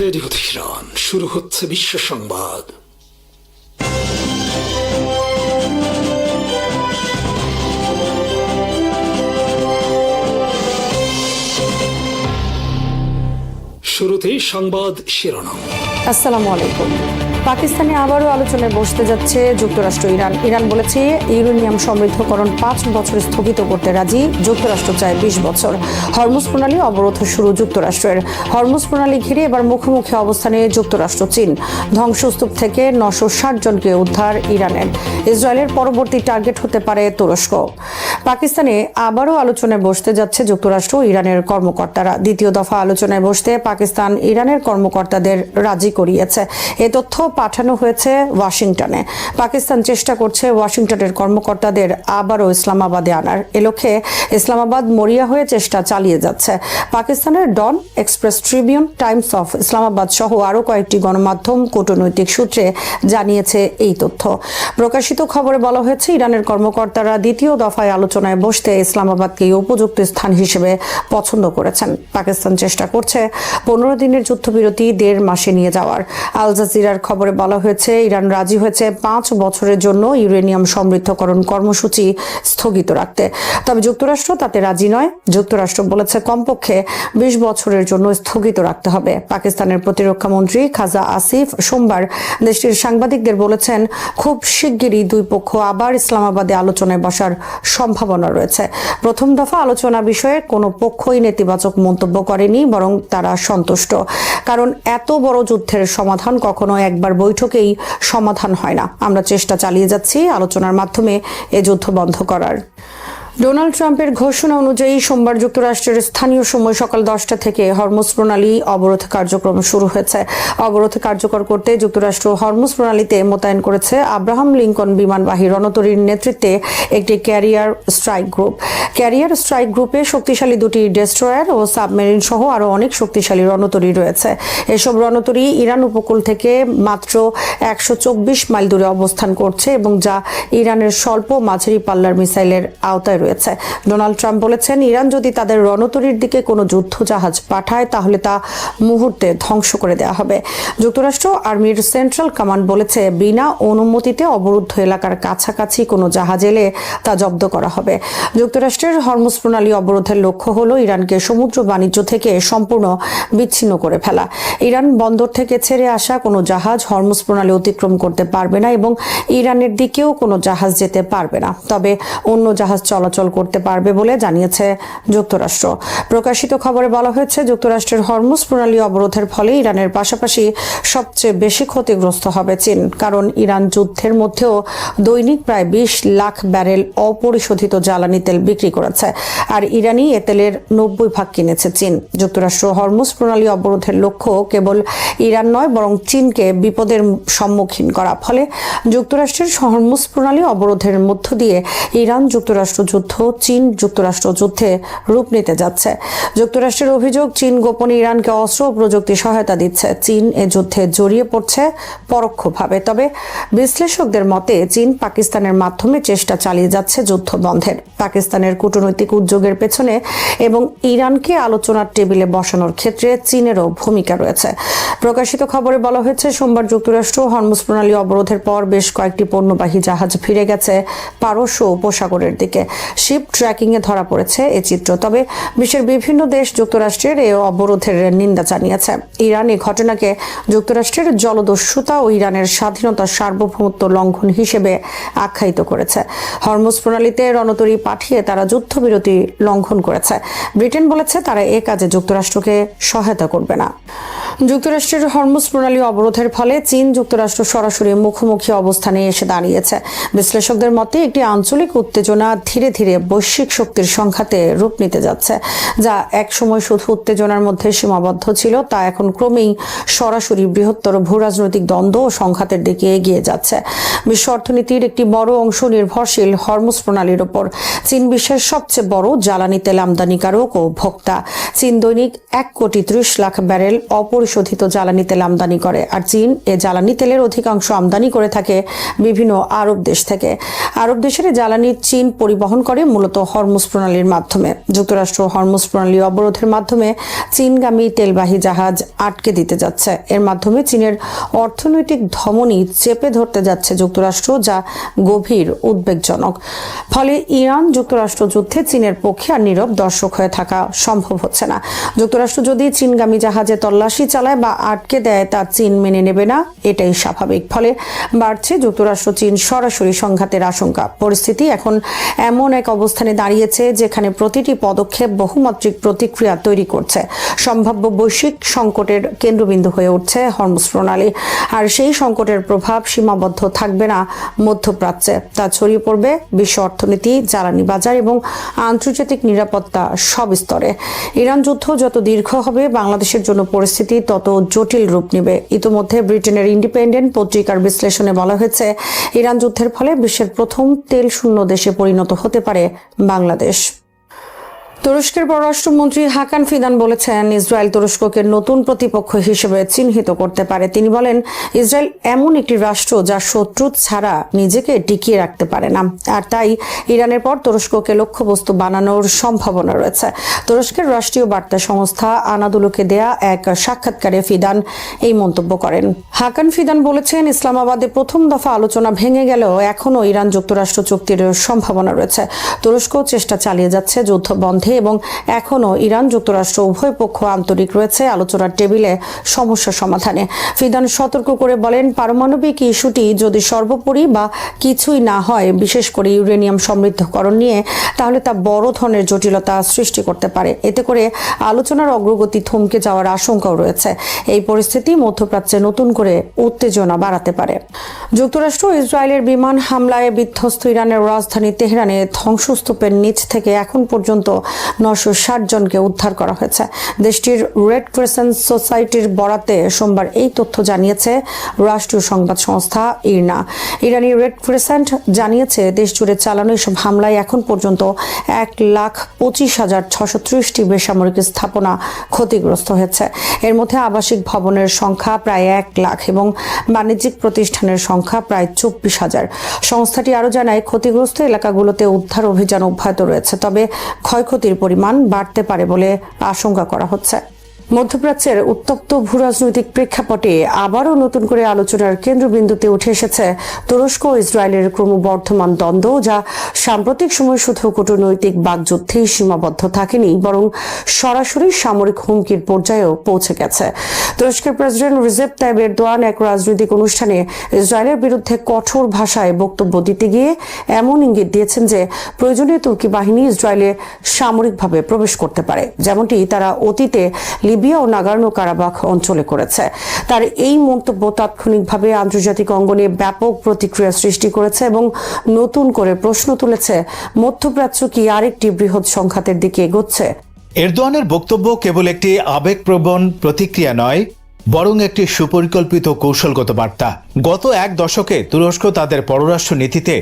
Radio Tehran, শুরু হচ্ছে বিশ্ব সংবাদ। শুরুতেই সংবাদ শিরোনাম। আসসালামু আলাইকুম। পাকিস্তানে আবারও আলোচনায় বসতে যাচ্ছে যুক্তরাষ্ট্র। ইরান বলেছে ইউরেনিয়াম সমৃদ্ধকরণ 5 বছর স্থগিত করতে রাজি। যুক্তরাষ্ট্র চায় 20 বছর। হরমুজ প্রণালী অবরোধ শুরু যুক্তরাষ্ট্রের। হরমুজ প্রণালী ঘিরে এবার মুখোমুখি অবস্থানে যুক্তরাষ্ট্র চীন। ধ্বংসস্তূপ থেকে 960 জনকে উদ্ধার ইরানের। ইসরায়েলের পরবর্তী টার্গেট হতে পারে তুরস্ক। পাকিস্তানে আবারও আলোচনায় বসতে যাচ্ছে যুক্তরাষ্ট্র ও ইরানের কর্মকর্তারা। দ্বিতীয় দফা আলোচনায় বসতে পাকিস্তান ইরানের কর্মকর্তাদের রাজি করিয়েছে। এ তথ্য পাঠানো হয়েছে ওয়াশিংটনে। পাকিস্তান চেষ্টা করছে ওয়াশিংটনের কর্মকর্তাদের আবারও ইসলামাবাদে আনার। এ লক্ষ্যে ইসলামাবাদ মরিয়া হয়ে চেষ্টা চালিয়ে যাচ্ছে। পাকিস্তানের Dawn, Express Tribune, Times of Islamabad সহ আরও কয়েকটি গণমাধ্যম কূটনৈতিক সূত্রে জানিয়েছে এই তথ্য। প্রকাশিত খবরে বলা হয়েছে ইরানের কর্মকর্তারা দ্বিতীয় দফায় আলোচনায় বসতে ইসলামাবাদকে উপযুক্ত স্থান হিসেবে পছন্দ করেছেন। পাকিস্তান চেষ্টা করছে 15 দিনের যুদ্ধবিরতি 1.5 মাসে নিয়ে যাওয়ার। আল জাজিরার খবরে বলা হয়েছে ইরান রাজি হয়েছে 5 বছরের জন্য ইউরেনিয়াম সমৃদ্ধকরণ কর্মসূচি স্থগিত রাখতে। তবে যুক্তরাষ্ট্র তাতে রাজি নয়। যুক্তরাষ্ট্র বলেছে কমপক্ষে 20 বছরের জন্য স্থগিত রাখতে হবে। পাকিস্তানের প্রতিরক্ষা মন্ত্রী খাজা আসিফ সোমবার দেশটির সাংবাদিকদের বলেছেন খুব শিগগিরই দুই পক্ষ আবার ইসলামাবাদে আলোচনায় বসার সম্ভাবনা রয়েছে। প্রথম দফা আলোচনা বিষয়ে কোনো পক্ষই নেতিবাচক মন্তব্য করেনি, বরং তারা সন্তুষ্ট। কারণ এত বড় যুদ্ধের সমাধান কখনো একবার বৈঠকেই সমাধান হয় না। আমরা চেষ্টা চালিয়ে যাচ্ছি আলোচনার মাধ্যমে এ যুদ্ধ বন্ধ করার। ডোনাল্ড ট্রাম্পের ঘোষণা অনুযায়ী সোমবার যুক্তরাষ্ট্রের স্থানীয় সময় সকাল 10টা থেকে হরমুজ প্রণালী অবরোধ কার্যক্রম শুরু হয়েছে। অবরোধ কার্যকর করতে যুক্তরাষ্ট্র হরমুজ প্রণালীতে মোতায়েন করেছে আব্রাহাম লিঙ্কন বিমানবাহী রণতরীর নেতৃত্বে একটি career strike group. Career strike গ্রুপে শক্তিশালী 2টি ডেস্ট্রয়ার ও সাবমেরিন সহ আরও অনেক শক্তিশালী রণতরী রয়েছে। এসব রণতরী ইরান উপকূল থেকে মাত্র 124 মাইল দূরে অবস্থান করছে এবং যা ইরানের স্বল্প মাঝারি পাল্লার মিসাইলের আওতায় রয়েছে। ডোনাল্ড ট্রাম্প বলেছেন ইরান যদি তাদের রণতরীর দিকে কোনো যুদ্ধ জাহাজ পাঠায় তাহলে তা মুহূর্তে ধ্বংস করে দেওয়া হবে। যুক্তরাষ্ট্র আর্মির সেন্ট্রাল কমান্ড বলেছে বিনা অনুমতিতে অবরুদ্ধ এলাকার কাছাকাছি কোনো জাহাজ এলে তা জব্দ করা হবে। যুক্তরাষ্ট্রের হরমুজ প্রণালী অবরোধের লক্ষ্য হল ইরানকে সমুদ্র বাণিজ্য থেকে সম্পূর্ণ বিচ্ছিন্ন করে ফেলা। ইরান বন্দর থেকে ছেড়ে আসা কোনো জাহাজ হরমুজ প্রণালী অতিক্রম করতে পারবে না এবং ইরানের দিকেও কোনো জাহাজ যেতে পারবে না। তবে অন্য জাহাজ চলাচল করতে পারবে বলে জানিয়েছে যুক্তরাষ্ট্র। প্রকাশিত খবরে বলা হয়েছে যুক্তরাষ্ট্রের হরমুজ প্রণালী অবরোধের ফলে ইরানের পাশাপাশি সবচেয়ে বেশি ক্ষতিগ্রস্ত হবে চীন। কারণ ইরান যুদ্ধের মধ্যেও দৈনিক প্রায় 20 লাখ ব্যারেল অপরিশোধিত জ্বালানি তেল বিক্রি করেছে, আর ইরানি এ তেলের 90% কিনেছে চীন। যুক্তরাষ্ট্র হরমুজ প্রণালী অবরোধের লক্ষ্য কেবল ইরান নয়, বরং চীনকে বিপদের সম্মুখীন করা। ফলে যুক্তরাষ্ট্রের হরমুজ প্রণালী অবরোধের মধ্য দিয়ে ইরান যুক্তরাষ্ট্র যুদ্ধ চীন যুক্তরাষ্ট্র যুদ্ধে রূপ নিতে যাচ্ছে। যুক্তরাষ্ট্রের অভিযোগ চীন গোপনে ইরানকে অস্ত্র ও প্রযুক্তি সহায়তা দিচ্ছে। চীন এ যুদ্ধে জড়িয়ে পড়ছে পরোক্ষভাবে। তবে বিশ্লেষকদের মতে চীন পাকিস্তানের মাধ্যমে চেষ্টা চালিয়ে যাচ্ছে যুদ্ধ বন্ধের। পাকিস্তানের কূটনৈতিক উদ্যোগের পেছনে এবং ইরানকে আলোচনার টেবিলে বসানোর ক্ষেত্রে চীনেরও ভূমিকা রয়েছে। প্রকাশিত খবরে বলা হয়েছে সোমবার যুক্তরাষ্ট্র হরমুজ প্রণালী অবরোধের পর বেশ কয়েকটি পণ্যবাহী জাহাজ ফিরে গেছে পারস্য উপসাগরের দিকে। শিপ ট্র্যাকিং এ ধরা পড়েছে এ চিত্র। তবে বিশ্বের বিভিন্ন দেশ যুক্তরাষ্ট্রের এই অবরোধের নিন্দা জানিয়েছে। ইরান এই ঘটনাকে যুক্তরাষ্ট্রের জলদস্যুতা ও ইরানের স্বাধীনতার সার্বভৌমত্ব লঙ্ঘন হিসেবে আখ্যায়িত করেছে। হরমুজ প্রণালীতে রণতরী পাঠিয়ে তারা যুদ্ধবিরতি লঙ্ঘন করেছে। ব্রিটেন বলেছে তারা এ কাজে যুক্তরাষ্ট্রকে সহায়তা করবে না। যুক্তরাষ্ট্রের হরমুজ প্রণালী অবরোধের ফলে চীন যুক্তরাষ্ট্র সরাসরি মুখোমুখি অবস্থানে এসে দাঁড়িয়েছে। বিশ্লেষকদের মতে একটি আঞ্চলিক উত্তেজনা ধীরে ধীরে বৈশ্বিক শক্তির সংঘাতে রূপ নিতে যাচ্ছে। যা একসময় শুধু উত্তেজনার মধ্যে সীমাবদ্ধ ছিল, তা এখন ক্রমেই সরাসরি বৃহত্তর ভূরাজনৈতিক দ্বন্দ্ব ও সংঘাতের দিকে এগিয়ে যাচ্ছে। বিশ্ব অর্থনীতির একটি বড় অংশ নির্ভরশীল হরমুজ প্রণালীর উপর। চীন বিশ্বের সবচেয়ে বড় জ্বালানি তেল আমদানিকারক ও ভোক্তা। চীন দৈনিক 1.30 কোটি ব্যারেল অপরিশোধিত জ্বালানি তেল আমদানি করে, আর চীন এ জ্বালানি তেলের অধিকাংশ আমদানি করে থাকে বিভিন্ন আরব দেশ থেকে। আরব দেশের জ্বালানি চীন পরিবহন করে মূলত হরমুজ প্রণালীর মাধ্যমে। যুক্তরাষ্ট্র হরমুজ প্রণালী অবরোধের মাধ্যমে চীনগামী তেলবাহী জাহাজ আটকে দিতে যাচ্ছে। এর মাধ্যমে চীনের অর্থনৈতিক ধমনী চেপে ধরতে যাচ্ছে যুক্তরাষ্ট্র, যা গভীর উদ্বেগজনক। ফলে ইরান যুক্তরাষ্ট্র যুদ্ধে চীনের পক্ষে আর নীরব দর্শক হয়ে থাকা সম্ভব হচ্ছে না। যুক্তরাষ্ট্র যদি চীনগামী জাহাজে তল্লাশি চালায় বা আটকে দেয়, তা চীন মেনে নেবে না, এটাই স্বাভাবিক। ফলে বাড়ছে যুক্তরাষ্ট্র চীন সরাসরি সংঘাতের আশঙ্কা। পরিস্থিতি এখন এমন এক অবস্থানে দাঁড়িয়েছে যেখানে প্রতিটি পদক্ষেপ বহুমাত্রিক প্রতিক্রিয়া তৈরি করছে। সম্ভাব্য বৈশ্বিক সংকটের কেন্দ্রবিন্দু হয়ে উঠছে হরমুজ প্রণালী। আর সেই সংকটের প্রভাব সীমাবদ্ধ থাকবে না মধ্যপ্রাচ্যে, তা ছড়িয়ে পড়বে বিশ্ব অর্থনীতি, জ্বালানি বাজার এবং আন্তর্জাতিক নিরাপত্তা সব স্তরে। ইরান যুদ্ধ যত দীর্ঘ হবে, বাংলাদেশের জন্য পরিস্থিতি তত জটিল রূপ নেবে। ইতোমধ্যে ব্রিটেনের ইন্ডিপেন্ডেন্ট পত্রিকার বিশ্লেষণে বলা হয়েছে, ইরান যুদ্ধের ফলে বিশ্বের প্রথম তেল শূন্য দেশে পরিণত হতে পারে বাংলাদেশ। তুরস্কের পররাষ্ট্রমন্ত্রী হাকান ফিদান বলেছেন, ইসরায়েল তুরস্ককে নতুন প্রতিপক্ষ হিসেবে চিহ্নিত করতে পারে। তিনি বলেন, ইসরায়েল এমন একটি রাষ্ট্র যা শত্রু ছাড়া নিজেকে টিকিয়ে রাখতে পারে না, আর তাই ইরানের পর তুরস্ককে লক্ষ্যবস্তু বানানোর সম্ভাবনা রয়েছে। তুরস্কের রাষ্ট্রীয় বার্তা সংস্থা আনাদুলুকে দেয়া এক সাক্ষাৎকারে ফিদান এই মন্তব্য করেন। হাকান ফিদান বলেছেন, ইসলামাবাদে প্রথম দফা আলোচনা ভেঙে গেলেও এখনও ইরান যুক্তরাষ্ট্র চুক্তির সম্ভাবনা রয়েছে। তুরস্ক চেষ্টা চালিয়ে যাচ্ছে যুদ্ধ বন্ধে এবং এখনও ইরান যুক্তরাষ্ট্র উভয় পক্ষ আন্তরিক রয়েছে আলোচনার টেবিলে সমস্যা সমাধানে। ফিদান সতর্ক করে বলেন, পারমাণবিক ইস্যুটি যদি সর্বোপরি বা কিছুই না হয়, বিশেষ করে ইউরেনিয়াম সমৃদ্ধকরণ নিয়ে, তাহলে তা বড় ধরনের জটিলতা সৃষ্টি করতে পারে। এতে করে আলোচনার অগ্রগতি থমকে যাওয়ার আশঙ্কাও রয়েছে। এই পরিস্থিতি মধ্যপ্রাচ্যে নতুন করে উত্তেজনা বাড়াতে পারে। যুক্তরাষ্ট্র ইসরায়েলের বিমান হামলায় বিধ্বস্ত ইরানের রাজধানী তেহরানে ধ্বংসস্তূপের নিচ থেকে এখন পর্যন্ত 960 জনকে উদ্ধার করা হয়েছে। দেশটির রেড ক্রিসেন্ট সোসাইটির বরাতে সোমবার এই তথ্য জানিয়েছে রাষ্ট্রীয় সংবাদ সংস্থা ইরনা। ইরানি রেড ক্রিসেন্ট জানিয়েছে, দেশ জুড়ে চালানো এসব হামলায় এখন পর্যন্ত 1,25,630টি বেসামরিক স্থাপনা ক্ষতিগ্রস্ত হয়েছে। এর মধ্যে আবাসিক ভবনের সংখ্যা প্রায় 1 লাখ এবং বাণিজ্যিক প্রতিষ্ঠানের সংখ্যা প্রায় 24,000। সংস্থাটি আরও জানায়, ক্ষতিগ্রস্ত এলাকাগুলোতে উদ্ধার অভিযান অব্যাহত রয়েছে, তবে ক্ষয়ক্ষতির পরিমাণ বাড়তে পারে বলে আশঙ্কা করা হচ্ছে। মধ্যপ্রাচ্যের উত্তপ্ত ভূরাজনৈতিক প্রেক্ষাপটে আবারও নতুন করে আলোচনার কেন্দ্রবিন্দুতে উঠে এসেছে তুরস্ক ও ইসরায়েলের ক্রমবর্ধমান দ্বন্দ্ব, যা সাম্প্রতিক সময় শুধু কূটনৈতিক বাকযুদ্ধেই সীমাবদ্ধ থাকেনি, বরং সরাসরি সামরিক হুমকির পর্যায়েও পৌঁছে গেছে। তুরস্কের প্রেসিডেন্ট রিসেপ তাইয়িপ এরদোয়ান এক রাজনৈতিক অনুষ্ঠানে ইসরায়েলের বিরুদ্ধে কঠোর ভাষায় বক্তব্য দিতে গিয়ে এমন ইঙ্গিত দিয়েছেন যে প্রয়োজনে তুর্কি বাহিনী ইসরায়েলে সামরিকভাবে প্রবেশ করতে পারে, যেমনটি তারা অতীতে লিবিয়া ও নাগোর্নো কারাবাখ অঞ্চলে করেছে। তার এই মন্তব্য তাৎক্ষণিকভাবে আন্তর্জাতিক অঙ্গনে ব্যাপক প্রতিক্রিয়া সৃষ্টি করেছে এবং নতুন করে প্রশ্ন তুলেছে, মধ্যপ্রাচ্য কি আরেকটি বৃহৎ সংঘাতের দিকে এগোচ্ছে? এরদোয়ানের বক্তব্য কেবল একটি আবেগপ্রবণ প্রতিক্রিয়া নয়, বরং একটি সুপরিকল্পিত কৌশলগত বার্তা। গত 1 দশকে তুরস্ক তাদের পররাষ্ট্র নীতিতে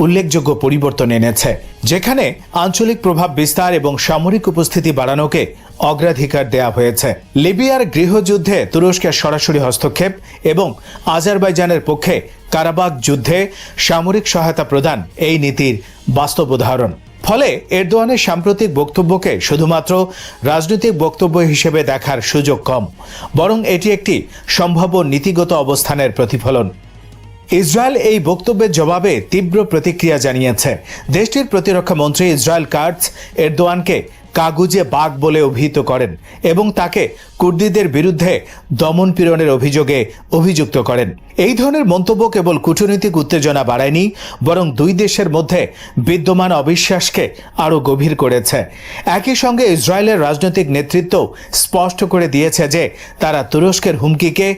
উল্লেখযোগ্য পরিবর্তন এনেছে, যেখানে আঞ্চলিক প্রভাব বিস্তার এবং সামরিক উপস্থিতি বাড়ানোকে অগ্রাধিকার দেয়া হয়েছে। লিবিয়ার গৃহযুদ্ধে তুরস্কের সরাসরি হস্তক্ষেপ এবং আজারবাইজানের পক্ষে কারাবাখ যুদ্ধে সামরিক সহায়তা প্রদান এই নীতির বাস্তব উদাহরণ। ফলে এরদোয়ানের সাম্প্রতিক বক্তব্যকে শুধুমাত্র রাজনৈতিক বক্তব্য হিসেবে দেখার সুযোগ কম, বরং এটি একটি সম্ভাব্য নীতিগত অবস্থানের প্রতিফলন। ইসরায়েল এই বক্তব্যের জবাবে তীব্র প্রতিক্রিয়া জানিয়েছে। দেশটির প্রতিরক্ষা মন্ত্রী ইসরায়েল কাটজ এরদোয়ানকে কাগুজে বাঘ বলে অভিহিত করেন এবং তাকে কুর্দিদের বিরুদ্ধে দমনপীড়নের অভিযোগে অভিযুক্ত করেন। এই ধরনের মন্তব্য কেবল কূটনৈতিক উত্তেজনা বাড়ায়নি, বরং দুই দেশের মধ্যে বিদ্যমান অবিশ্বাসকে আরও গভীর করেছে। একই সঙ্গে ইসরায়েলের রাজনৈতিক নেতৃত্ব স্পষ্ট করে দিয়েছে যে তারা তুরস্কের হুমকিকে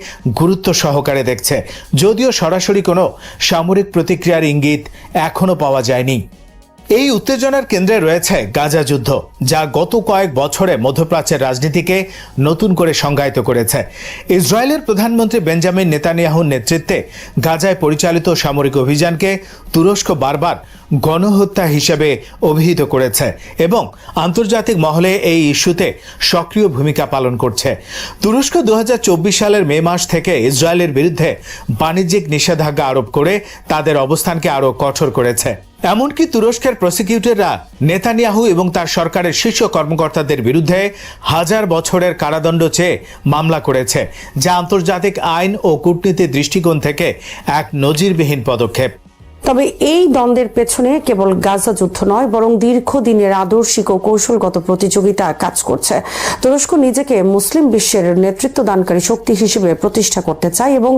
গুরুত্ব সহকারে দেখছে, যদিও সরাসরি কোনো সামরিক প্রতিক্রিয়ার ইঙ্গিত এখনও পাওয়া যায়নি। এই উত্তেজনার কেন্দ্রে রয়েছে গাজা যুদ্ধ, যা গত কয়েক বছরে মধ্যপ্রাচ্যের রাজনীতিকে নতুন করে সংজ্ঞায়িত করেছে। ইসরায়েলের প্রধানমন্ত্রী বেঞ্জামিন নেতানিয়াহুর নেতৃত্বে গাজায় পরিচালিত সামরিক অভিযানকে তুরস্ক বারবার গণহত্যা হিসেবে অভিহিত করেছে এবং আন্তর্জাতিক মহলে এই ইস্যুতে সক্রিয় ভূমিকা পালন করছে। তুরস্ক 2024 সালের মে মাস থেকে ইসরায়েলের বিরুদ্ধে বাণিজ্যিক নিষেধাজ্ঞা আরোপ করে তাদের অবস্থানকে আরও কঠোর করেছে। এমনকি তুরস্কের প্রসিকিউটররা নেতানিয়াহু এবং তার সরকারের শীর্ষ কর্মকর্তাদের বিরুদ্ধে 1000 বছরের কারাদণ্ড চেয়ে মামলা করেছে, যা আন্তর্জাতিক আইন ও কূটনীতির দৃষ্টিকোণ থেকে এক নজিরবিহীন পদক্ষেপ। তবে এই দ্বন্দ্বের পেছনে কেবল গাজা যুদ্ধ নয়, বরং দীর্ঘদিনের আদর্শিক ও কৌশলগত প্রতিযোগিতা কাজ করছে। তুরস্ক নিজেকে মুসলিম বিশ্বের নেতৃত্বদানকারী শক্তি হিসেবে প্রতিষ্ঠা করতে চায় এবং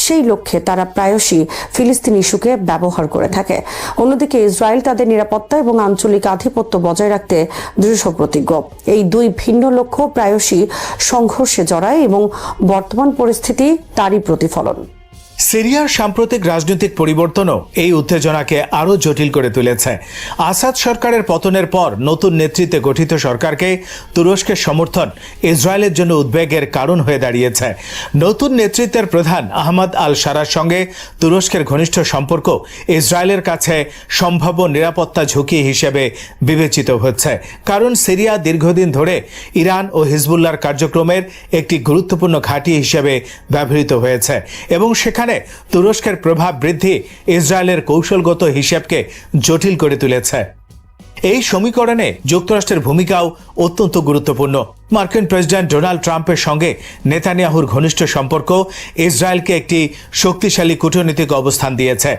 সেই লক্ষ্যে তারা প্রায়শই ফিলিস্তিন ইস্যুকে ব্যবহার করে থাকে। অন্যদিকে ইসরায়েল তাদের নিরাপত্তা এবং আঞ্চলিক আধিপত্য বজায় রাখতে দৃঢ়প্রতিজ্ঞ। এই দুই ভিন্ন লক্ষ্য প্রায়শই সংঘর্ষে জড়ায় এবং বর্তমান পরিস্থিতি তারই প্রতিফলন। সিরিয়ার সাম্প্রতিক রাজনৈতিক পরিবর্তনও এই উত্তেজনাকে আরও জটিল করে তুলেছে। আসাদ সরকারের পতনের পর নতুন নেতৃত্বে গঠিত সরকারকে তুরস্কের সমর্থন ইসরায়েলের জন্য উদ্বেগের কারণ হয়ে দাঁড়িয়েছে। নতুন নেতৃত্বের প্রধান আহমদ আল শারার সঙ্গে তুরস্কের ঘনিষ্ঠ সম্পর্ক ইসরায়েলের কাছে সম্ভাব্য নিরাপত্তা ঝুঁকি হিসেবে বিবেচিত হচ্ছে, কারণ সিরিয়া দীর্ঘদিন ধরে ইরান ও হিজবুল্লাহর কার্যক্রমের একটি গুরুত্বপূর্ণ ঘাঁটি হিসেবে ব্যবহৃত হয়েছে এবং সেখানে তুরস্কের প্রভাব বৃদ্ধি ইসরায়েলের কৌশলগত হিসেবকে জটিল করে তুলেছে। এই সমীকরণে যুক্তরাষ্ট্রের ভূমিকাও অত্যন্ত গুরুত্বপূর্ণ। মার্কিন প্রেসিডেন্ট ডোনাল্ড ট্রাম্পের সঙ্গে নেতানিয়াহুর ঘনিষ্ঠ সম্পর্ক ইসরায়েলকে একটি শক্তিশালী কূটনৈতিক অবস্থান দিয়েছে।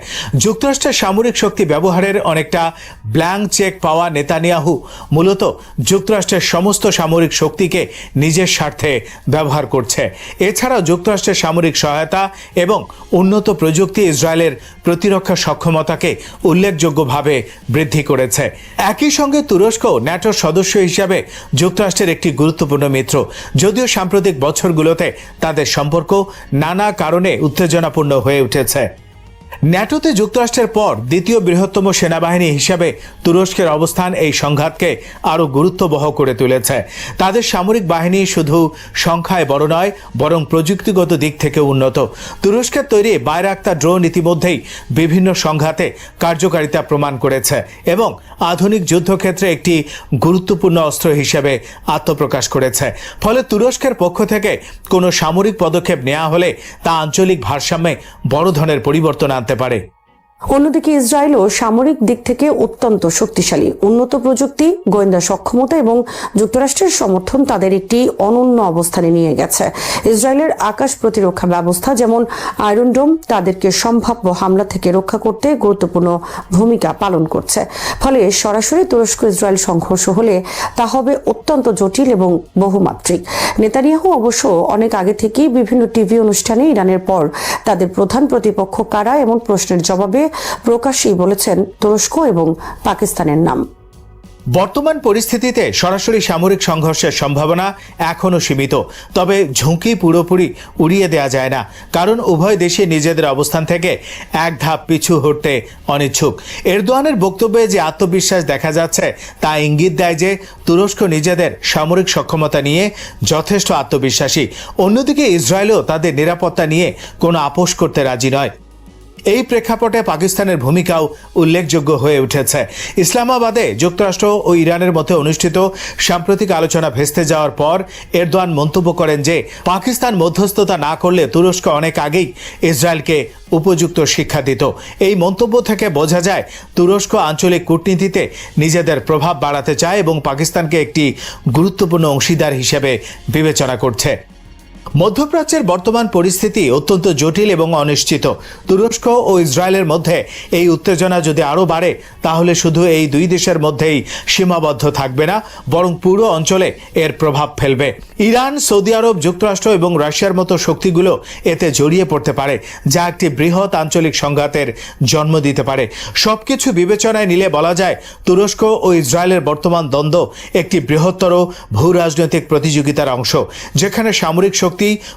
যুক্তরাষ্ট্রের সামরিক শক্তি ব্যবহারের অনেকটা ব্ল্যাঙ্ক চেক পাওয়া নেতানিয়াহু মূলত যুক্তরাষ্ট্রের সমস্ত সামরিক শক্তিকে নিজের স্বার্থে ব্যবহার করছে। এছাড়াও যুক্তরাষ্ট্রের সামরিক সহায়তা এবং উন্নত প্রযুক্তি ইসরায়েলের প্রতিরক্ষা সক্ষমতাকে উল্লেখযোগ্যভাবে বৃদ্ধি করেছে। একই সঙ্গে তুরস্ক ন্যাটোর সদস্য হিসাবে যুক্তরাষ্ট্রের একটি গুরুত্বপূর্ণ মিত্র, যদিও সাম্প্রতিক বছরগুলোতে তাদের সম্পর্ক নানা কারণে উত্তেজনাপূর্ণ হয়ে উঠেছে। ন্যাটোতে যুক্তরাষ্ট্রের পর দ্বিতীয় বৃহত্তম সেনাবাহিনী হিসেবে তুরস্কের অবস্থান এই সংঘাতকে আরও গুরুত্ববহ করে তুলেছে। তাদের সামরিক বাহিনী শুধু সংখ্যায় বড় নয়, বরং প্রযুক্তিগত দিক থেকে উন্নত। তুরস্কের তৈরি বাইরাক্তার ড্রোন ইতিমধ্যেই বিভিন্ন সংঘাতে কার্যকারিতা প্রমাণ করেছে এবং আধুনিক যুদ্ধক্ষেত্রে একটি গুরুত্বপূর্ণ অস্ত্র হিসেবে আত্মপ্রকাশ করেছে। ফলে তুরস্কের পক্ষ থেকে কোনো সামরিক পদক্ষেপ নেওয়া হলে তা আঞ্চলিক ভারসাম্যে বড় ধরনের পরিবর্তন আনতে পারে। অন্যদিকে ইসরায়েলও সামরিক দিক থেকে অত্যন্ত শক্তিশালী। উন্নত প্রযুক্তি, গোয়েন্দা সক্ষমতা এবং যুক্তরাষ্ট্রের সমর্থন তাদের একটি অনন্য অবস্থানে নিয়ে গেছে। ইসরায়েলের আকাশ প্রতিরক্ষা ব্যবস্থা যেমন আয়রন ডোম তাদেরকে সম্ভাব্য হামলা থেকে রক্ষা করতে গুরুত্বপূর্ণ ভূমিকা পালন করছে। ফলে সরাসরি তুরস্ক ইসরায়েল সংঘর্ষ হলে তা হবে অত্যন্ত জটিল এবং বহুমাত্রিক। নেতানিয়াহু অবশ্য অনেক আগে থেকেই বিভিন্ন টিভি অনুষ্ঠানে ইরানের পর তাদের প্রধান প্রতিপক্ষ কারা এমন প্রশ্নের জবাবে প্রকাশ্যেই বলেছেন তুরস্ক এবং পাকিস্তানের নাম। বর্তমান পরিস্থিতিতে সরাসরি সামরিক সংঘর্ষের সম্ভাবনা এখনও সীমিত, তবে ঝুঁকি পুরোপুরি উড়িয়ে দেওয়া যায় না, কারণ উভয় দেশে নিজেদের অবস্থান থেকে এক ধাপ পিছু হটতে অনিচ্ছুক। এরদোয়ানের বক্তব্যে যে আত্মবিশ্বাস দেখা যাচ্ছে তা ইঙ্গিত দেয় যে তুরস্ক নিজেদের সামরিক সক্ষমতা নিয়ে যথেষ্ট আত্মবিশ্বাসী। অন্যদিকে ইসরায়েলও তাদের নিরাপত্তা নিয়ে কোনো আপোষ করতে রাজি নয়। এই প্রেক্ষাপটে পাকিস্তানের ভূমিকাও উল্লেখযোগ্য হয়ে উঠেছে। ইসলামাবাদে যুক্তরাষ্ট্র ও ইরানের মধ্যে অনুষ্ঠিত সাম্প্রতিক আলোচনা ভেস্তে যাওয়ার পর এরদোয়ান মন্তব্য করেন যে পাকিস্তান মধ্যস্থতা না করলে তুরস্ক অনেক আগেই ইসরায়েলকে উপযুক্ত শিক্ষা দিত। এই মন্তব্য থেকে বোঝা যায় তুরস্ক আঞ্চলিক কূটনীতিতে নিজেদের প্রভাব বাড়াতে চায় এবং পাকিস্তানকে একটি গুরুত্বপূর্ণ অংশীদার হিসেবে বিবেচনা করছে। মধ্যপ্রাচ্যের বর্তমান পরিস্থিতি অত্যন্ত জটিল এবং অনিশ্চিত। তুরস্ক ও ইসরায়েলের মধ্যে এই উত্তেজনা যদি আরও বাড়ে তাহলে শুধু এই দুই দেশের মধ্যেই সীমাবদ্ধ থাকবে না, বরং পুরো অঞ্চলে এর প্রভাব ফেলবে। ইরান, সৌদি আরব, যুক্তরাষ্ট্র এবং রাশিয়ার মতো শক্তিগুলো এতে জড়িয়ে পড়তে পারে, যা একটি বৃহৎ আঞ্চলিক সংঘাতের জন্ম দিতে পারে। সবকিছু বিবেচনায় নিলে বলা যায় তুরস্ক ও ইসরায়েলের বর্তমান দ্বন্দ্ব একটি বৃহত্তর ভূ রাজনৈতিক প্রতিযোগিতার অংশ, যেখানে সামরিক শক্তি,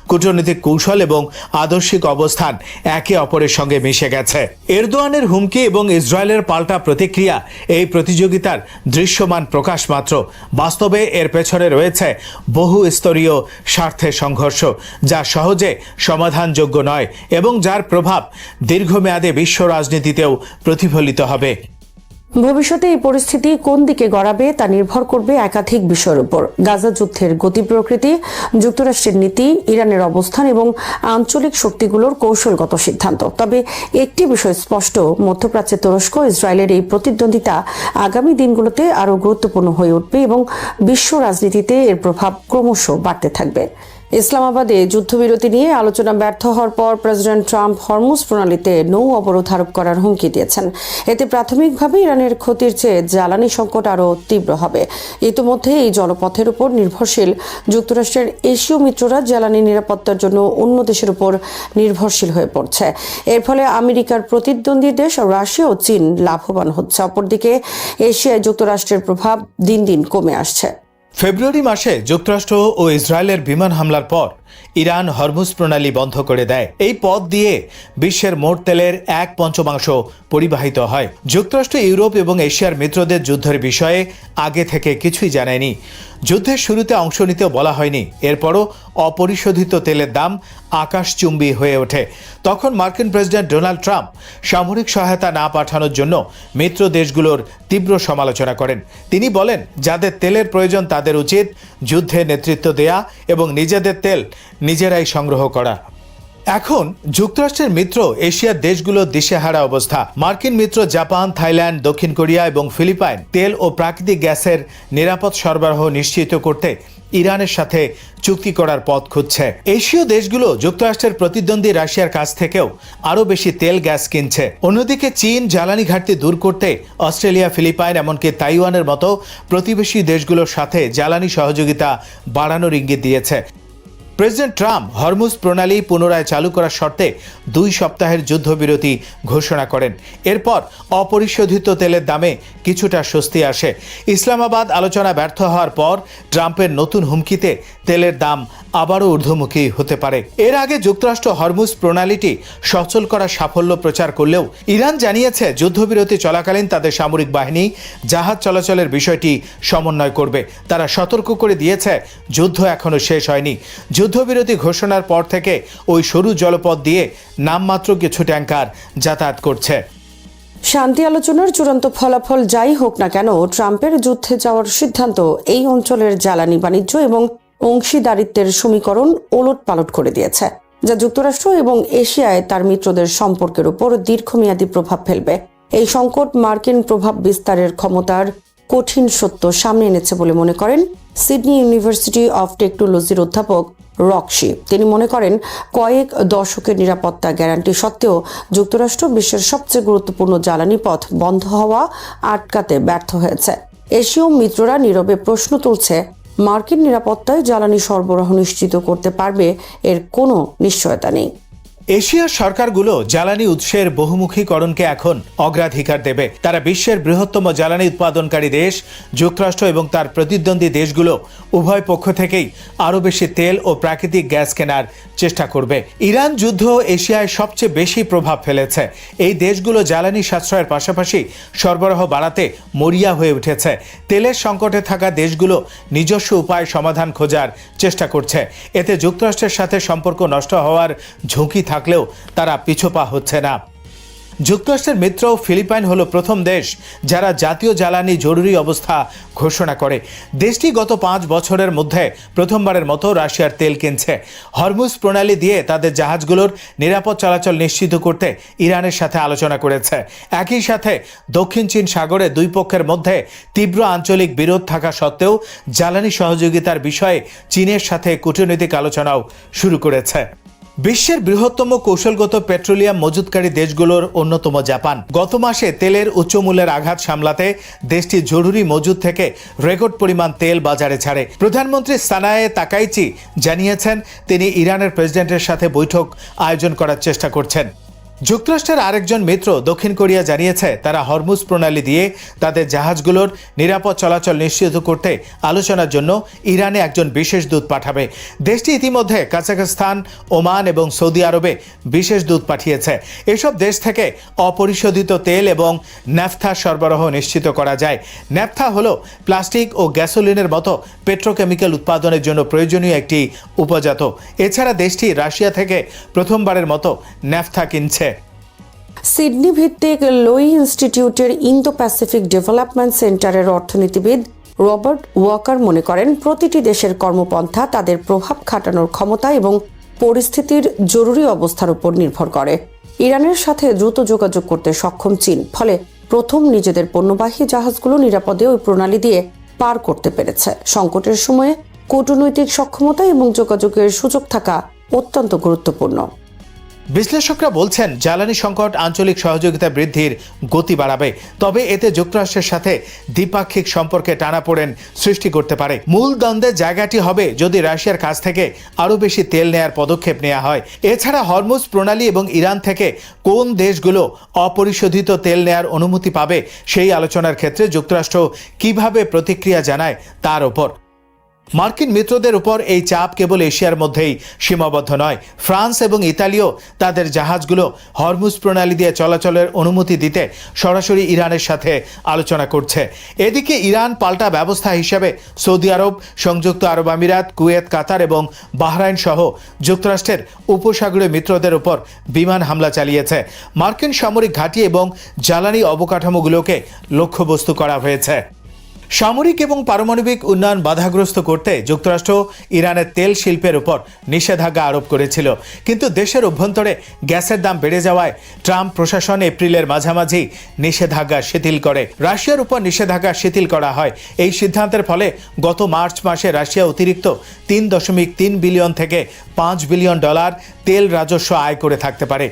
কূটনৈতিক কৌশল এবং আদর্শিক অবস্থান একে অপরের সঙ্গে মিশে গেছে। এরদোয়ানের হুমকি এবং ইসরায়েলের পাল্টা প্রতিক্রিয়া এই প্রতিযোগিতার দৃশ্যমান প্রকাশ মাত্র। বাস্তবে এর পেছনে রয়েছে বহু স্তরীয় স্বার্থের সংঘর্ষ, যা সহজে সমাধানযোগ্য নয় এবং যার প্রভাব দীর্ঘমেয়াদে বিশ্ব রাজনীতিতেও প্রতিফলিত হবে। ভবিষ্যতে এই পরিস্থিতি কোন দিকে গড়াবে তা নির্ভর করবে একাধিক বিষয়ের উপর। গাজা যুদ্ধের গতি প্রকৃতি, যুক্তরাষ্ট্রের নীতি, ইরানের অবস্থান এবং আঞ্চলিক শক্তিগুলোর কৌশলগত সিদ্ধান্ত। তবে একটি বিষয় স্পষ্ট, মধ্যপ্রাচ্যে তুরস্ক ইসরায়েলের এই প্রতিদ্বন্দ্বিতা আগামী দিনগুলোতে আরও গুরুত্বপূর্ণ হয়ে উঠবে এবং বিশ্ব রাজনীতিতে এর প্রভাব ক্রমশ বাড়তে থাকবে। ইসলামাবাদে যুদ্ধবিরতি নিয়ে আলোচনা ব্যর্থ হওয়ার পর প্রেসিডেন্ট ট্রাম্প হরমুজ প্রণালীতে নৌ অবরোধ আরোপ করার হুমকি দিয়েছেন। এতে প্রাথমিকভাবে ইরানের ক্ষতির চেয়ে জ্বালানি সংকট আরও তীব্র হবে। ইতিমধ্যে এই জলপথের উপর নির্ভরশীল যুক্তরাষ্ট্রের এশীয় মিত্ররা জ্বালানি নিরাপত্তার জন্য অন্য দেশের উপর নির্ভরশীল হয়ে পড়ছে। এর ফলে আমেরিকার প্রতিদ্বন্দ্বী দেশ রাশিয়া ও চীন লাভবান হচ্ছে। অপরদিকে এশিয়ায় যুক্তরাষ্ট্রের প্রভাব দিন দিন কমে আসছে। ফেব্রুয়ারি মাসে যুক্তরাষ্ট্র ও ইসরায়েলের বিমান হামলার পর ইরান হরমুজ প্রণালী বন্ধ করে দেয়। এই পথ দিয়ে বিশ্বের মোট তেলের 1/5 পরিবাহিত হয়। যুক্তরাষ্ট্র, ইউরোপ এবং এশিয়ার মিত্রদের যুদ্ধের বিষয়ে আগে থেকে কিছুই জানায়নি। যুদ্ধের শুরুতে অংশ নিতেও বলা হয়নি। এরপরও অপরিশোধিত তেলের দাম আকাশচুম্বী হয়ে ওঠে। তখন মার্কিন প্রেসিডেন্ট ডোনাল্ড ট্রাম্প সামরিক সহায়তা না পাঠানোর জন্য মিত্র দেশগুলোর তীব্র সমালোচনা করেন। তিনি বলেন, যাদের তেলের প্রয়োজন তাদের উচিত যুদ্ধে নেতৃত্ব দেয়া এবং নিজেদের তেল নিজেরাই সংগ্রহ করা। এখন যুক্তরাষ্ট্রের মিত্র এশিয়ার দেশগুলোর দিশেহারা অবস্থা। মার্কিন মিত্র জাপান, থাইল্যান্ড, দক্ষিণ কোরিয়া এবং ফিলিপাইন তেল ও প্রাকৃতিক গ্যাসের নিরাপদ সরবরাহ নিশ্চিত করতে ইরানের সাথে চুক্তি করার পথ খুঁজছে। এশীয় দেশগুলো যুক্তরাষ্ট্রের প্রতিদ্বন্দ্বী রাশিয়ার কাছ থেকেও আরও বেশি তেল গ্যাস কিনছে। অন্যদিকে চীন জ্বালানি ঘাটতি দূর করতে অস্ট্রেলিয়া, ফিলিপাইন এমনকি তাইওয়ানের মতো প্রতিবেশী দেশগুলোর সাথে জ্বালানি সহযোগিতা বাড়ানোর ইঙ্গিত দিয়েছে। প্রেসিডেন্ট ট্রাম্প হরমুজ প্রণালী পুনরায় চালু করার শর্তে 2 সপ্তাহের যুদ্ধবিরতি ঘোষণা করেন। এরপর অপরিশোধিত তেলের দামে কিছুটা স্বস্তি আসে। ইসলামাবাদ আলোচনা ব্যর্থ হওয়ার পর ট্রাম্পের নতুন হুমকিতে তেলের দাম আবারও ঊর্ধ্বমুখী হতে পারে। এর আগে যুক্তরাষ্ট্র হরমুজ প্রণালীটি সচল করার সাফল্য প্রচার করলেও ইরান জানিয়েছে যুদ্ধবিরতি চলাকালীন তাদের সামরিক বাহিনী জাহাজ চলাচলের বিষয়টি সমন্বয় করবে। তারা সতর্ক করে দিয়েছে, যুদ্ধ এখনো শেষ হয়নি। যুদ্ধবিরতি ঘোষণার পর থেকে ওই সরু জলপথ দিয়ে নামমাত্র কিছু ট্যাঙ্কার যাতায়াত করছে। শান্তি আলোচনার চূড়ান্ত ফলাফল যাই হোক না কেন, ট্রাম্পের যুদ্ধে যাওয়ার সিদ্ধান্ত এই অঞ্চলের জ্বালানি বাণিজ্য এবং অংশীদারিত্বের সমীকরণ ওলটপালট করে দিয়েছে, যা যুক্তরাষ্ট্র এবং এশিয়ায় তার মিত্রদের সম্পর্কের উপর দীর্ঘমেয়াদী প্রভাব ফেলবে। এই সংকট মার্কিন প্রভাব বিস্তারের ক্ষমতার কঠিন সত্য সামনে এনেছে বলে মনে করেন সিডনি ইউনিভার্সিটি অফ টেকনোলজির অধ্যাপক রক্সি। তিনি মনে করেন, কয়েক দশকের নিরাপত্তা গ্যারান্টি সত্ত্বেও যুক্তরাষ্ট্র বিশ্বের সবচেয়ে গুরুত্বপূর্ণ জ্বালানি পথ বন্ধ হওয়া আটকাতে ব্যর্থ হয়েছে। এশীয় মিত্ররা নীরবে প্রশ্ন তুলছে, মার্কিন নিরাপত্তায় জ্বালানি সরবরাহ নিশ্চিত করতে পারবে এর কোনো নিশ্চয়তা নেই। এশিয়ার সরকারগুলো জ্বালানি উৎসের বহুমুখীকরণকে এখন অগ্রাধিকার দেবে। তারা বিশ্বের বৃহত্তম জ্বালানি উৎপাদনকারী দেশ যুক্তরাষ্ট্র এবং তার প্রতিদ্বন্দ্বী দেশগুলো উভয় পক্ষ থেকেই আরও বেশি তেল ও প্রাকৃতিক গ্যাস কেনার চেষ্টা করবে। ইরান যুদ্ধ এশিয়ায় সবচেয়ে বেশি প্রভাব ফেলেছে। এই দেশগুলো জ্বালানি সাশ্রয়ের পাশাপাশি সরবরাহ বাড়াতে মরিয়া হয়ে উঠেছে। তেলের সংকটে থাকা দেশগুলো নিজস্ব উপায় সমাধান খোঁজার চেষ্টা করছে। এতে যুক্তরাষ্ট্রের সাথে সম্পর্ক নষ্ট হওয়ার ঝুঁকি থাকলেও তারা পিছপা হচ্ছে না। যুক্তরাষ্ট্রের মিত্র ফিলিপাইন হলো প্রথম দেশ যারা জাতীয় জ্বালানি জরুরি অবস্থা ঘোষণা করে। দেশটি গত 5 বছরের মধ্যে প্রথমবারের মতো রাশিয়ার তেল কিনছে। হরমুজ প্রণালী দিয়ে তাদের জাহাজগুলোর নিরাপদ চলাচল নিশ্চিত করতে ইরানের সাথে আলোচনা করেছে। একই সাথে দক্ষিণ চীন সাগরে দুই পক্ষের মধ্যে তীব্র আঞ্চলিক বিরোধ থাকা সত্ত্বেও জ্বালানি সহযোগিতার বিষয়ে চীনের সাথে কূটনৈতিক আলোচনাও শুরু করেছে। বিশ্বের বৃহত্তম কৌশলগত পেট্রোলিয়াম মজুতকারী দেশগুলোর অন্যতম জাপান গত মাসে তেলের উচ্চ মূল্যের আঘাত সামলাতে দেশটি জরুরি মজুত থেকে রেকর্ড পরিমাণ তেল বাজারে ছাড়ে। প্রধানমন্ত্রী সানায়ে তাকাইচি জানিয়েছেন, তিনি ইরানের প্রেসিডেন্টের সাথে বৈঠক আয়োজন করার চেষ্টা করছেন। যুক্তরাষ্ট্রের আরেকজন মিত্র দক্ষিণ কোরিয়া জানিয়েছে, তারা হরমুজ প্রণালী দিয়ে তাদের জাহাজগুলোর নিরাপদ চলাচল নিশ্চিত করতে আলোচনার জন্য ইরানে একজন বিশেষ দূত পাঠাবে। দেশটি ইতিমধ্যে কাজাখস্তান, ওমান এবং সৌদি আরবে বিশেষ দূত পাঠিয়েছে। এসব দেশ থেকে অপরিশোধিত তেল এবং ন্যাফথা সরবরাহ নিশ্চিত করা যায়। ন্যাফথা হলো প্লাস্টিক ও গ্যাসোলিনের মতো পেট্রোকেমিক্যাল উৎপাদনের জন্য প্রয়োজনীয় একটি উপজাত। এছাড়া দেশটি রাশিয়া থেকে প্রথমবারের মতো ন্যাফথা কিনছে। সিডনি ভিত্তিক লোই ইনস্টিটিউটের ইন্দো প্যাসিফিক ডেভেলপমেন্ট সেন্টারের অর্থনীতিবিদ রবার্ট ওয়াকার মনে করেন, প্রতিটি দেশের কর্মপন্থা তাদের প্রভাব খাটানোর ক্ষমতা এবং পরিস্থিতির জরুরি অবস্থার উপর নির্ভর করে। ইরানের সাথে দ্রুত যোগাযোগ করতে সক্ষম চীন ফলে প্রথম নিজেদের পণ্যবাহী জাহাজগুলো নিরাপদে ওই প্রণালী দিয়ে পার করতে পেরেছে। সংকটের সময়ে কূটনৈতিক সক্ষমতা এবং যোগাযোগের সুযোগ থাকা অত্যন্ত গুরুত্বপূর্ণ। বিশ্লেষকরা বলছেন, জ্বালানি সংকট আঞ্চলিক সহযোগিতা বৃদ্ধির গতি বাড়াবে, তবে এতে যুক্তরাষ্ট্রের সাথে দ্বিপাক্ষিক সম্পর্কে টানাপোড়েন সৃষ্টি করতে পারে। মূল দ্বন্দ্বের জায়গাটি হবে যদি রাশিয়ার কাছ থেকে আরও বেশি তেল নেয়ার পদক্ষেপ নেওয়া হয়। এছাড়া হরমুজ প্রণালী এবং ইরান থেকে কোন দেশগুলো অপরিশোধিত তেল নেয়ার অনুমতি পাবে সেই আলোচনার ক্ষেত্রে যুক্তরাষ্ট্র কিভাবে প্রতিক্রিয়া জানায় তার ওপর। মার্কিন মিত্রদের উপর এই চাপ কেবল এশিয়ার মধ্যেই সীমাবদ্ধ নয়। ফ্রান্স এবং ইতালিও তাদের জাহাজগুলো হরমুজ প্রণালী দিয়ে চলাচলের অনুমতি দিতে সরাসরি ইরানের সাথে আলোচনা করছে। এদিকে ইরান পাল্টা ব্যবস্থা হিসেবে সৌদি আরব, সংযুক্ত আরব আমিরাত, কুয়েত, কাতার এবং বাহরাইন সহ যুক্তরাষ্ট্রের উপসাগরীয় মিত্রদের উপর বিমান হামলা চালিয়েছে। মার্কিন সামরিক ঘাঁটি এবং জ্বালানি অবকাঠামোগুলোকে লক্ষ্যবস্তু করা হয়েছে। সামরিক এবং পারমাণবিক উন্নয়ন বাধাগ্রস্ত করতে যুক্তরাষ্ট্র ইরানের তেল শিল্পের উপর নিষেধাজ্ঞা আরোপ করেছিল, কিন্তু দেশের অভ্যন্তরে গ্যাসের দাম বেড়ে যাওয়ায় ট্রাম্প প্রশাসন এপ্রিলের মাঝামাঝি নিষেধাজ্ঞা শিথিল করে। রাশিয়ার উপর নিষেধাজ্ঞা শিথিল করা হয়। এই সিদ্ধান্তের ফলে গত মার্চ মাসে রাশিয়া অতিরিক্ত 3.3 বিলিয়ন থেকে 5 বিলিয়ন ডলার তেল রাজস্ব আয় করে থাকতে পারে।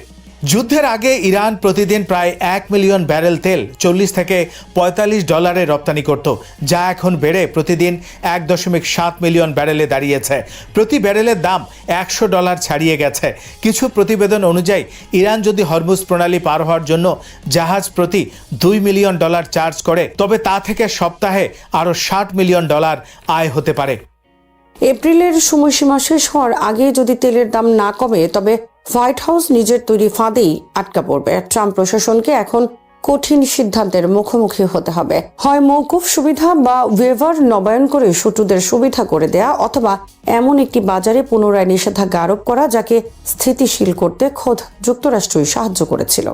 যুদ্ধের আগে ইরান প্রতিদিন প্রায় 1 মিলিয়ন ব্যারেল তেল 40 থেকে 45 ডলারে রপ্তানি করত, যা এখন বেড়ে প্রতিদিন 1.7 মিলিয়ন ব্যারেলে দাঁড়িয়েছে। প্রতি ব্যারেলের দাম $100 ছাড়িয়ে গেছে। কিছু প্রতিবেদন অনুযায়ী ইরান যদি হরমুজ প্রণালী পার হওয়ার জন্য জাহাজ প্রতি $2 মিলিয়ন চার্জ করে, তবে তা থেকে সপ্তাহে আরও $60 মিলিয়ন আয় হতে পারে। এপ্রিলের সময়সীমা শেষ হওয়ার আগে যদি তেলের দাম না কমে, তবে হোয়াইট হাউস নিজের তৈরি ফাঁদেই আটকা পড়বে। ট্রাম্প প্রশাসনকে এখন কঠিন সিদ্ধান্তের মুখোমুখি হতে হবে। হয় মওকুফ সুবিধা বা ওয়েভার নবায়ন করে শুটুদের সুবিধা করে দেয়া, অথবা এমন একটি বাজারে পুনরায় নিষেধাজ্ঞা আরোপ করা যাকে স্থিতিশীল করতে খোদ যুক্তরাষ্ট্রই সাহায্য করেছিল।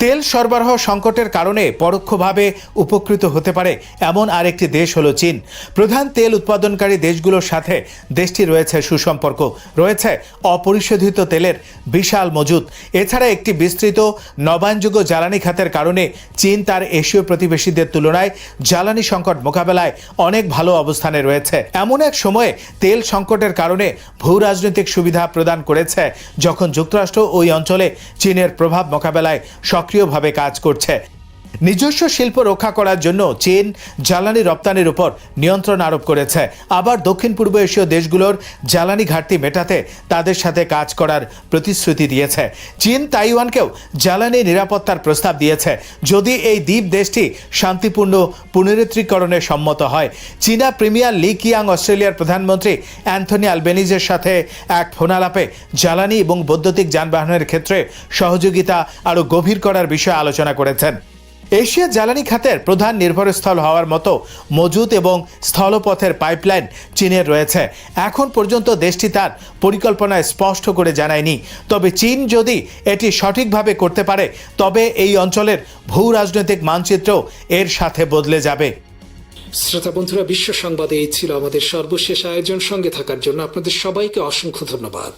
তেল সরবরাহ সংকটের কারণে পরোক্ষভাবে উপকৃত হতে পারে এমন আরেকটি দেশ হলো চীন। প্রধান তেল উৎপাদনকারী দেশগুলোর সাথে দেশটির রয়েছে সুসম্পর্ক, রয়েছে অপরিশোধিত তেলের বিশাল মজুদ। এছাড়া একটি বিস্তৃত নবায়নযোগ্য জ্বালানি খাতের কারণে চীন তার এশীয় প্রতিবেশীদের তুলনায় জ্বালানি সংকট মোকাবেলায় অনেক ভালো অবস্থানে রয়েছে। এমন এক সময়ে তেল সংকটের কারণে ভূ রাজনৈতিক সুবিধা প্রদান করেছে যখন যুক্তরাষ্ট্র ওই অঞ্চলে চীনের প্রভাব মোকাবেলায় সক্রিয়ভাবে কাজ করছে। নিজস্ব শিল্প রক্ষা করার জন্য চীন জ্বালানি রপ্তানির উপর নিয়ন্ত্রণ আরোপ করেছে। আবার দক্ষিণ পূর্ব এশীয় দেশগুলোর জ্বালানি ঘাটতি মেটাতে তাদের সাথে কাজ করার প্রতিশ্রুতি দিয়েছে। চীন তাইওয়ানকেও জ্বালানি নিরাপত্তার প্রস্তাব দিয়েছে যদি এই দ্বীপ দেশটি শান্তিপূর্ণ পুনরুদ্ধারকরণে সম্মত হয়। চীনা প্রিমিয়ার লি কিয়াং অস্ট্রেলিয়ার প্রধানমন্ত্রী অ্যান্থনি আলবেনিজের সাথে এক ফোনালাপে জ্বালানি এবং বৈদ্যুতিক যানবাহনের ক্ষেত্রে সহযোগিতা আরও গভীর করার বিষয়ে আলোচনা করেছেন। এশিয়া জ্বালানি খাতের প্রধান নির্ভরস্থল হওয়ার মতো মজুদ এবং স্থলপথের পাইপলাইন চীনের রয়েছে। এখন পর্যন্ত দেশটি তার পরিকল্পনায় স্পষ্ট করে জানায়নি, তবে চীন যদি এটি সঠিকভাবে করতে পারে তবে এই অঞ্চলের ভূ রাজনৈতিক মানচিত্রও এর সাথে বদলে যাবে। শ্রোতা বন্ধুরা, বিশ্ব সংবাদে এই ছিল আমাদের সর্বশেষ আয়োজন। সঙ্গে থাকার জন্য আপনাদের সবাইকে অসংখ্য ধন্যবাদ।